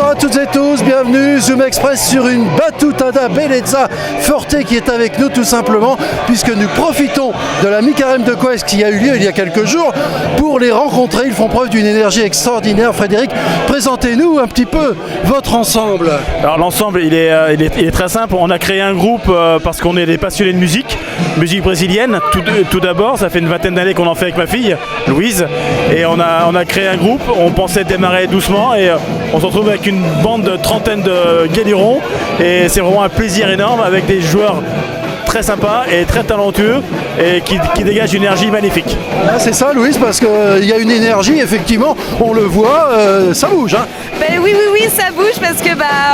Bonjour à toutes et tous, bienvenue Zoom Express sur une Batutada Bellezza Forte qui est avec nous tout simplement puisque nous profitons de la mi-carême de Coex qui a eu lieu il y a quelques jours pour les rencontrer. Ils font preuve d'une énergie extraordinaire. Frédéric, présentez-nous un petit peu votre ensemble. Alors l'ensemble il est très simple, on a créé un groupe parce qu'on est des passionnés de musique brésilienne tout d'abord, ça fait une vingtaine d'années qu'on en fait avec ma fille Louise et on a créé un groupe, on pensait démarrer doucement et on se retrouve avec une bande de trentaine de galérons et c'est vraiment un plaisir énorme avec des joueurs très sympas et très talentueux et qui dégagent une énergie magnifique. Ah, c'est ça Louise, parce qu'il y a une énergie, effectivement, on le voit, ça bouge. Hein. Ben oui, ça bouge parce que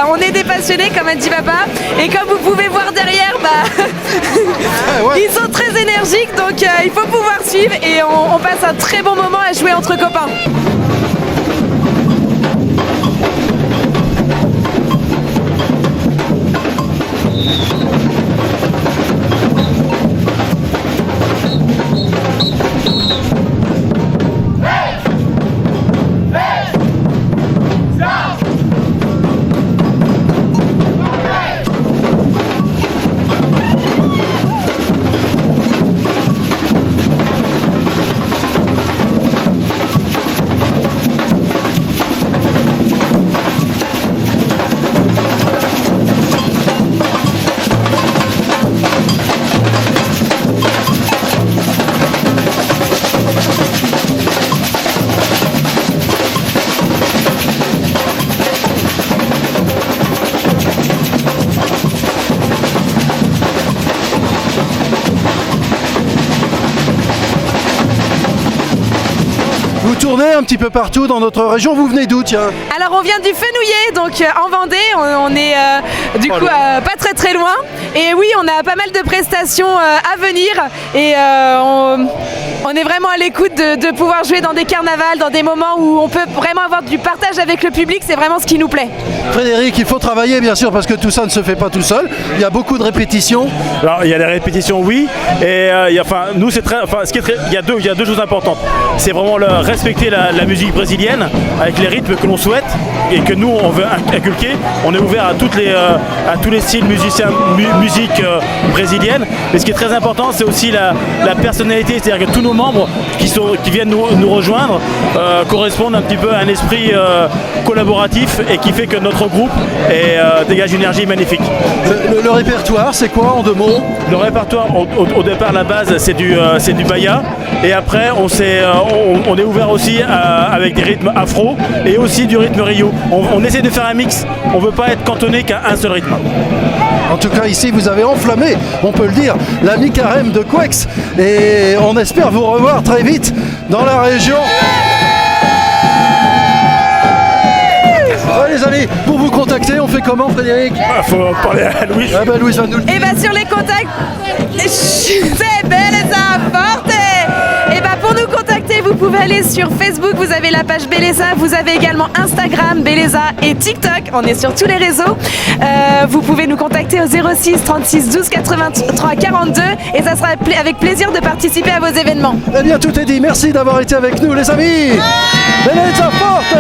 on est des passionnés comme a dit papa et comme vous pouvez voir derrière, ils sont très énergiques donc il faut pouvoir suivre et on passe un très bon moment à jouer entre copains. Vous tournez un petit peu partout dans notre région, vous venez d'où tiens? Alors on vient du Fenouillet, donc en Vendée, on est pas très loin. Et oui, on a pas mal de prestations à venir et on est vraiment à l'écoute de pouvoir jouer dans des carnavals, dans des moments où on peut vraiment avoir du partage avec le public, c'est vraiment ce qui nous plaît. Frédéric, il faut travailler bien sûr parce que tout ça ne se fait pas tout seul, il y a beaucoup de répétitions. Alors il y a les répétitions oui, et nous c'est très, il y a deux choses importantes, c'est vraiment respecter la musique brésilienne avec les rythmes que l'on souhaite et que nous on veut inculquer. On est ouvert à tous les styles musique brésilienne, mais ce qui est très important c'est aussi la personnalité, c'est-à-dire que tous nos membres qui viennent nous rejoindre correspondent un petit peu à un esprit collaboratif et qui fait que notre groupe dégage une énergie magnifique. Le répertoire c'est quoi en deux mots? Le répertoire au départ la base c'est du baya et après on est ouvert aussi avec des rythmes afro et aussi du rythme Rio. On essaie de faire un mix, on ne veut pas être cantonné qu'à un seul rythme. En tout cas ici vous avez enflammé, on peut le dire, la mi-carême de Coex et on espère vous revoir très vite dans la région. Ouais, les amis, pour vous contacter, on fait comment Frédéric? Faut parler à Louis. Ah bah Louis va nous le dire. Et sur les contacts, c'est Bellezza Forte. Et pour nous contacter, vous pouvez aller sur Facebook, vous avez la page Bellezza, vous avez également Instagram, Bellezza et TikTok, on est sur tous les réseaux. Vous pouvez nous contacter au 06 36 12 83 42 et ça sera avec plaisir de participer à vos événements. Eh bien tout est dit, merci d'avoir été avec nous les amis. Bellezza Forte.